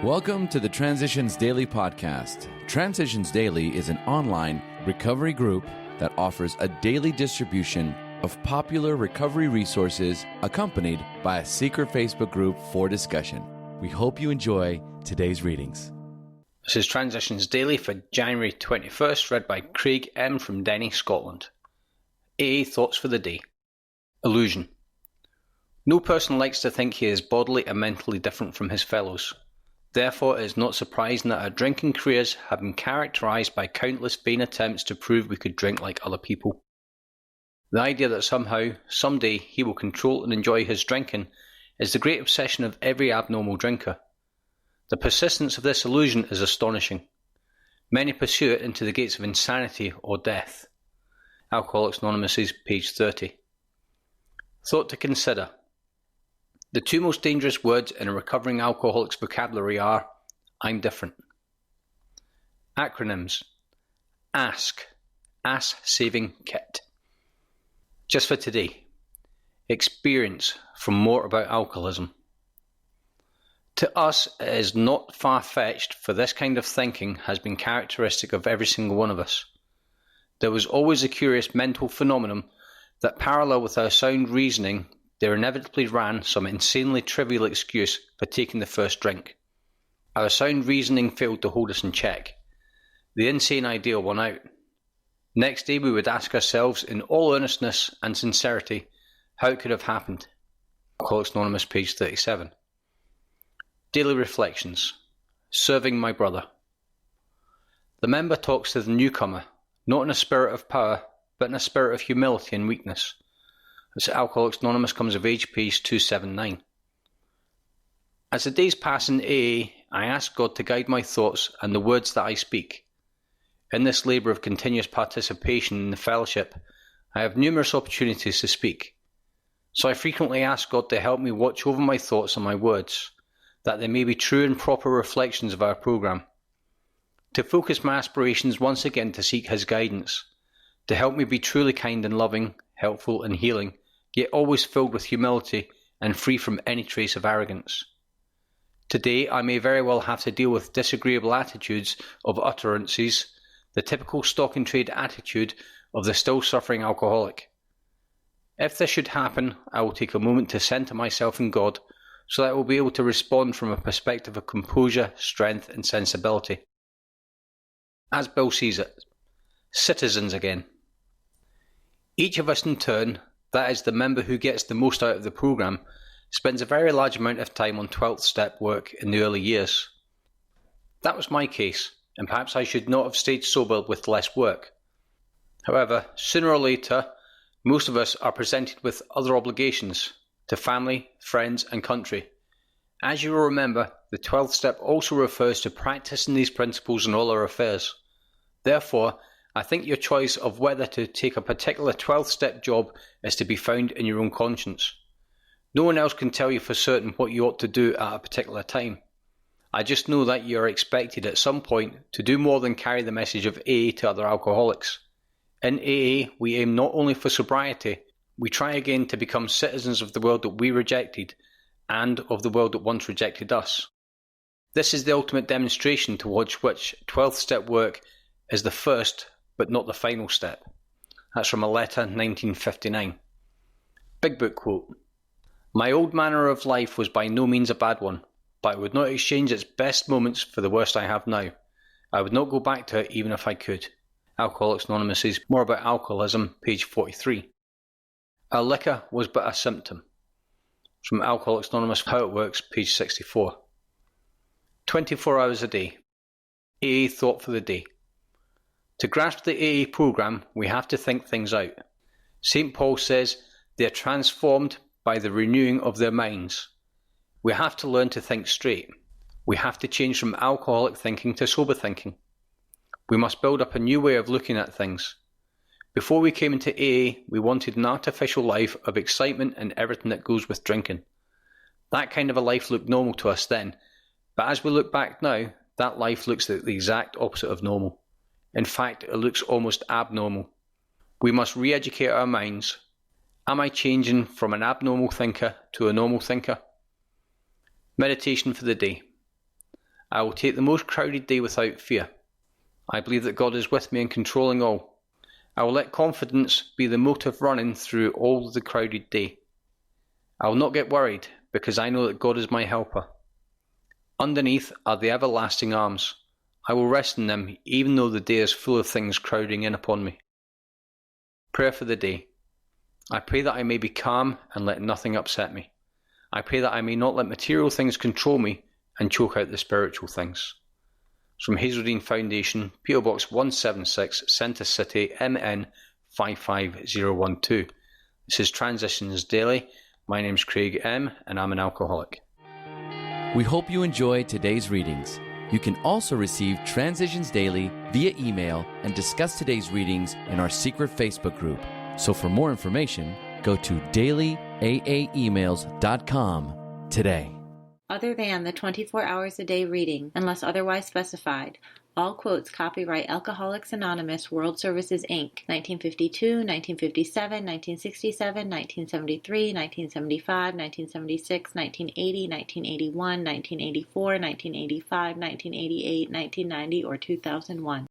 Welcome to the Transitions Daily podcast. Transitions Daily is an online recovery group that offers a daily distribution of popular recovery resources accompanied by a secret Facebook group for discussion. We hope you enjoy today's readings. This is Transitions Daily for January 21st, read by Craig M. from Denny, Scotland. AA Thoughts for the Day. Illusion. No person likes to think he is bodily and mentally different from his fellows. Therefore, it is not surprising that our drinking careers have been characterised by countless vain attempts to prove we could drink like other people. The idea that somehow, someday, he will control and enjoy his drinking is the great obsession of every abnormal drinker. The persistence of this illusion is astonishing. Many pursue it into the gates of insanity or death. Alcoholics Anonymous, page 30. Thought to consider. The two most dangerous words in a recovering alcoholic's vocabulary are, I'm different. Acronyms. ASK, Ass Saving Kit. Just for today. Experience from More About Alcoholism. To us, it is not far-fetched, for this kind of thinking has been characteristic of every single one of us. There was always a curious mental phenomenon that, parallel with our sound reasoning, there inevitably ran some insanely trivial excuse for taking the first drink. Our sound reasoning failed to hold us in check. The insane idea won out. Next day we would ask ourselves in all earnestness and sincerity how it could have happened. Alcoholics Anonymous, page 37. Daily Reflections. Serving my brother. The member talks to the newcomer, not in a spirit of power, but in a spirit of humility and weakness. As Alcoholics Anonymous comes of age, page 279. As the days pass in AA, I ask God to guide my thoughts and the words that I speak. In this labour of continuous participation in the fellowship, I have numerous opportunities to speak. So I frequently ask God to help me watch over my thoughts and my words, that they may be true and proper reflections of our programme. To focus my aspirations once again to seek His guidance, to help me be truly kind and loving, helpful and healing, yet always filled with humility and free from any trace of arrogance. Today I may very well have to deal with disagreeable attitudes of utterances, the typical stock in trade attitude of the still suffering alcoholic. If this should happen, I will take a moment to centre myself in God, so that I will be able to respond from a perspective of composure, strength and sensibility. As Bill sees it, citizens again. Each of us in turn, that is the member who gets the most out of the programme, spends a very large amount of time on 12th step work in the early years. That was my case, and perhaps I should not have stayed sober with less work. However, sooner or later, most of us are presented with other obligations to family, friends and country. As you will remember, the 12th step also refers to practicing these principles in all our affairs. Therefore, I think your choice of whether to take a particular 12th step job is to be found in your own conscience. No one else can tell you for certain what you ought to do at a particular time. I just know that you are expected at some point to do more than carry the message of AA to other alcoholics. In AA, we aim not only for sobriety, we try again to become citizens of the world that we rejected and of the world that once rejected us. This is the ultimate demonstration towards which 12th step work is the first but not the final step. That's from a letter 1959. Big Book quote. My old manner of life was by no means a bad one, but I would not exchange its best moments for the worst I have now. I would not go back to it even if I could. Alcoholics Anonymous says More About Alcoholism, page 43. Our liquor was but a symptom. From Alcoholics Anonymous, How It Works, page 64. 24 hours a day. AA Thought for the Day. To grasp the AA programme, we have to think things out. St. Paul says they are transformed by the renewing of their minds. We have to learn to think straight. We have to change from alcoholic thinking to sober thinking. We must build up a new way of looking at things. Before we came into AA, we wanted an artificial life of excitement and everything that goes with drinking. That kind of a life looked normal to us then, but as we look back now, that life looks like the exact opposite of normal. In fact, it looks almost abnormal. We must re-educate our minds. Am I changing from an abnormal thinker to a normal thinker? Meditation for the day. I will take the most crowded day without fear. I believe that God is with me and controlling all. I will let confidence be the motive running through all the crowded day. I will not get worried because I know that God is my helper. Underneath are the everlasting arms. I will rest in them even though the day is full of things crowding in upon me. Prayer for the day. I pray that I may be calm and let nothing upset me. I pray that I may not let material things control me and choke out the spiritual things. It's from Hazeldean Foundation, P.O. Box 176, Centre City, MN 55012. This is Transitions Daily. My name's Craig M. and I'm an alcoholic. We hope you enjoyed today's readings. You can also receive Transitions Daily via email and discuss today's readings in our secret Facebook group. So for more information, go to dailyaaemails.com today. Other than the 24 hours a day reading, unless otherwise specified, all quotes copyright Alcoholics Anonymous World Services, Inc., 1952, 1957, 1967, 1973, 1975, 1976, 1980, 1981, 1984, 1985, 1988, 1990, or 2001.